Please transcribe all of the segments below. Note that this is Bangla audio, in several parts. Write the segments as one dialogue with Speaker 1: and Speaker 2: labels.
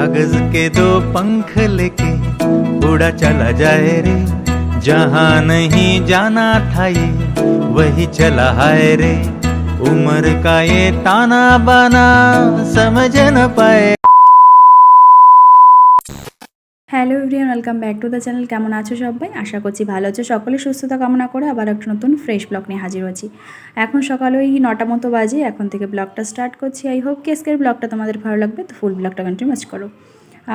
Speaker 1: कागज के दो पंख लेके उड़ा चला जाए रे, जहाँ नहीं जाना था ये वही चला है रे। उम्र का ये ताना बाना समझ न पाए।
Speaker 2: Hello everyone, welcome back to the channel. কেমন আছো সবাই? আশা করছি ভালো আছো। সকলে সুস্থতা কামনা করে আবার একটা নতুন ফ্রেশ ব্লগ নিয়ে হাজির হচ্ছি। এখন সকাল ওই 9টা মতো বাজে। এখন থেকে ব্লগটা স্টার্ট করছি। আই হোপ কি আজকের ব্লগটা তোমাদের ভালো লাগবে, তো ফুল ব্লগটা কন্টিনিউ করো।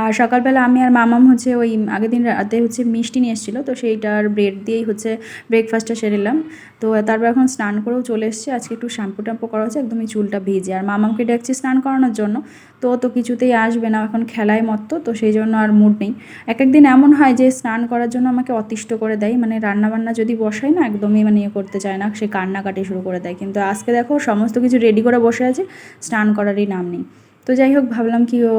Speaker 2: আর সকালবেলা আমি আর মামাম হচ্ছে ওই আগের দিন রাতে হচ্ছে মিষ্টি নিয়ে এসেছিলো, তো সেইটার ব্রেড দিয়েই হচ্ছে ব্রেকফাস্টটা সেরেলাম। তো তারপর এখন স্নান করেও চলে এসেছি। আজকে একটু শ্যাম্পু ট্যাম্পু করা হচ্ছে, একদমই চুলটা ভিজে। আর মামামকে ডাকছি স্নান করানোর জন্য, তো তো কিছুতেই আসবে না, এখন খেলায় মত্ত, তো সেই জন্য আর মুড নেই। এক একদিন এমন হয় যে স্নান করার জন্য আমাকে অতিষ্ঠ করে দেয়, মানে রান্নাবান্না যদি বসাই না একদমই মানে ইয়ে করতে চায় না, সে কান্নাকাটি শুরু করে দেয়। কিন্তু আজকে দেখো সমস্ত কিছু রেডি করে বসে আছে, স্নান করারই নাম নেই। তো যাই হোক, ভাবলাম কি ও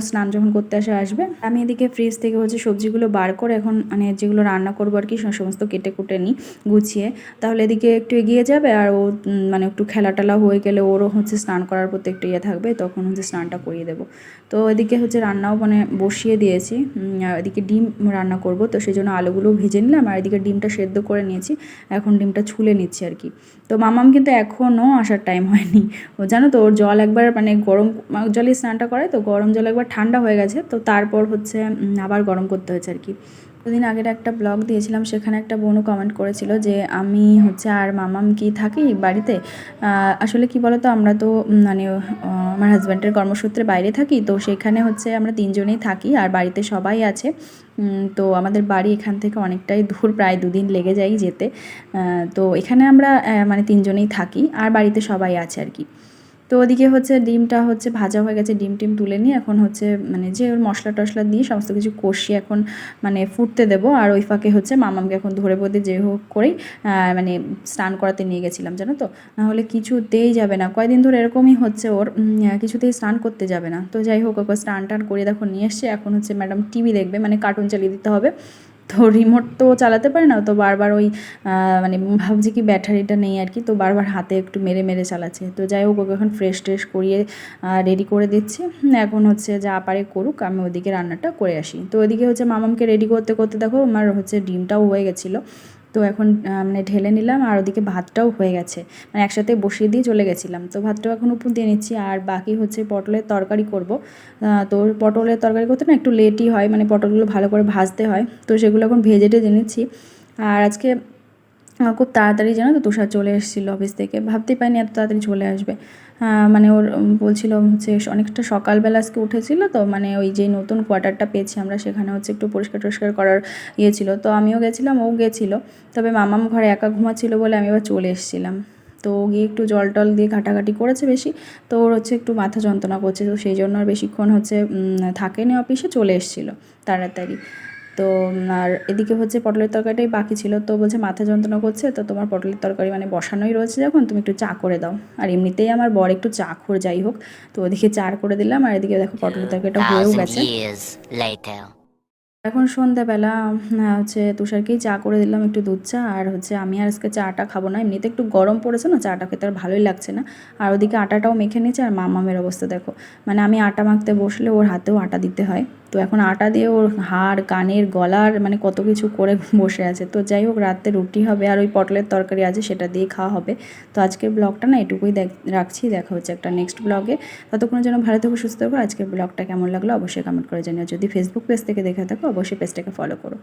Speaker 2: স্নান যখন করতে আসবে। আমি এদিকে ফ্রিজ থেকে হচ্ছে সবজিগুলো বার করে এখন মানে যেগুলো রান্না করবো আর কি সমস্ত কেটে কুটে নিই গুছিয়ে, তাহলে এদিকে একটু এগিয়ে যাবে। আর ও মানে একটু খেলা টেলা হয়ে গেলে ওরও হচ্ছে স্নান করার প্রতি একটু ইয়ে থাকবে, তখন হচ্ছে স্নানটা করিয়ে দেবো। তো এদিকে হচ্ছে রান্নাও মানে বসিয়ে দিয়েছি। এদিকে ডিম রান্না করব, তো সেই জন্য আলুগুলো ভেজে নিলাম, আর এদিকে ডিমটা সেদ্ধ করে নিয়েছি। এখন ডিমটা ছুলে নিচ্ছি আর কি। তো মামাম কিন্তু এখনও আসার টাইম হয়নি। ও জানো তো, ওর জল একবার মানে গরম জলে স্নানটা করে, তো গরম জল একবার ঠান্ডা হয়ে গেছে, তো তারপর হচ্ছে আবার গরম করতে হয়েছে আর কি। দুদিন আগের একটা ব্লগ দিয়েছিলাম, সেখানে একটা বোনও কমেন্ট করেছিল যে আমি হচ্ছে আর মামাম কি থাকি বাড়িতে। আসলে কি বলতো, আমরা তো মানে আমার হাজব্যান্ডের কর্মসূত্রে বাইরে থাকি, তো সেখানে হচ্ছে আমরা তিনজনেই থাকি আর বাড়িতে সবাই আছে। তো আমাদের বাড়ি এখান থেকে অনেকটাই দূর, প্রায় 2 দিন লেগে যায় যেতে। তো এখানে আমরা মানে তিনজনেই থাকি আর বাড়িতে সবাই আছে আর কি। তো ওদিকে হচ্ছে ডিমটা হচ্ছে ভাজা হয়ে গেছে, ডিম টিম তুলে নিয়ে এখন হচ্ছে মানে যে ওর মশলা টশলা দিয়ে সমস্ত কিছু কষিয়ে এখন মানে ফুটতে দেবো। আর ওই ফাঁকে হচ্ছে মামামকে এখন ধরে বোধে যে হোক করেই মানে স্নান করাতে নিয়ে গেছিলাম, জানো তো। নাহলে কিছুতেই যাবে না, কয়দিন ধরে এরকমই হচ্ছে ওর, কিছুতেই স্নান করতে যাবে না। তো যাই হোক, ওকে স্নান টান করে দেখো নিয়ে এসছে। এখন হচ্ছে ম্যাডাম টিভি দেখবে, মানে কার্টুন চালিয়ে দিতে হবে। তো রিমোট তো চালাতে পারে না, তো বারবার ওই মানে ভাবছি কি ব্যাটারিটা নেই আর কি, তো বারবার হাতে একটু মেরে মেরে চালাচ্ছে। তো যাই হোক, ওকে এখন ফ্রেশ ট্রেশ করিয়ে রেডি করে দিচ্ছি। এখন হচ্ছে যা পারে করুক, আমি ওদিকে রান্নাটা করে আসি। তো ওদিকে হচ্ছে মামামকে রেডি করতে করতে দেখো আমার হচ্ছে ডিমটাও হয়ে গেছিলো। তো এখন মানে ঢেলে নিলাম, আর ওদিকে ভাতটাও হয়ে গেছে, মানে একসাথে বসিয়ে দিয়ে চলে গেছিলাম। তো ভাতটাও এখন উপর দিয়ে নিচ্ছি, আর বাকি হচ্ছে পটলের তরকারি করব। তো পটলের তরকারি করতে না একটু লেটই হয়, মানে পটলগুলো ভালো করে ভাজতে হয়, তো সেগুলো এখন ভেজে টেজে নিচ্ছি। আর আজকে খুব তাড়াতাড়ি জানো তো তুষার চলে এসেছিলো অফিস থেকে, ভাবতেই পারিনি এত তাড়াতাড়ি চলে আসবে। মানে ওর বলছিল হচ্ছে অনেকটা সকালবেলা আজকে উঠেছিল, তো মানে ওই যে নতুন কোয়ার্টারটা পেয়েছি আমরা, সেখানে হচ্ছে একটু পরিষ্কার টরিষ্কার করার ইয়ে ছিল, তো আমিও গেছিলাম, ও গেছিলো। তবে মামাম ঘরে একা ঘুমাচ্ছিল বলে আমি এবার চলে এসেছিলাম। তো গিয়ে একটু জল টল দিয়ে ঘাটাঘাটি করেছে বেশি, তো ওর হচ্ছে একটু মাথা যন্ত্রণা করছে, তো সেই জন্য আর বেশিক্ষণ হচ্ছে থাকেনি অফিসে, চলে এসেছিলো তাড়াতাড়ি। তো আর এদিকে হচ্ছে পটলের তরকারিটাই বাকি ছিল, তো বলছে মাথা যন্ত্রণা করছে, তো তোমার পটলের তরকারি মানে বসানোই রয়েছে যখন, তুমি একটু চা করে দাও। আর এমনিতেই আমার বর একটু চা খোর, যাই হোক। তো ওদিকে চা করে দিলাম, আর এদিকে দেখো পটলের তরকারিটা হয়েও গেছে। এখন সন্ধ্যাবেলা হচ্ছে তুষারকেই চা করে দিলাম, একটু দুধ চা। আর হচ্ছে আমি আর আজকে চাটা খাবো না, এমনিতে একটু গরম পড়েছে না, চাটা খেতে আর ভালোই লাগছে না। আর ওদিকে আটাটাও মেখে নিয়েছে, আর মামামের অবস্থা দেখো, মানে আমি আটা মাখতে বসলে ওর হাতেও আটা দিতে হয়। তো এখন আটা দিয়ে ওর হাড় কানের গলার মানে কত কিছু করে বসে আছে। তো যাই হোক, রাতে রুটি হবে আর ওই পটলের তরকারি আছে, সেটা দিয়ে খাওয়া হবে। তো আজকের ব্লগটা না এটুকুই রাখছি, দেখা হচ্ছে একটা নেক্সট ব্লগে। ততক্ষণের জন্য ভালো থেকো, সুস্থ থাকো। আজকের ব্লগটা কেমন লাগলো অবশ্যই কমেন্ট করে জানিও। যদি ফেসবুক পেজ থেকে দেখে থাকো অবশ্যই পেজটাকে ফলো করো।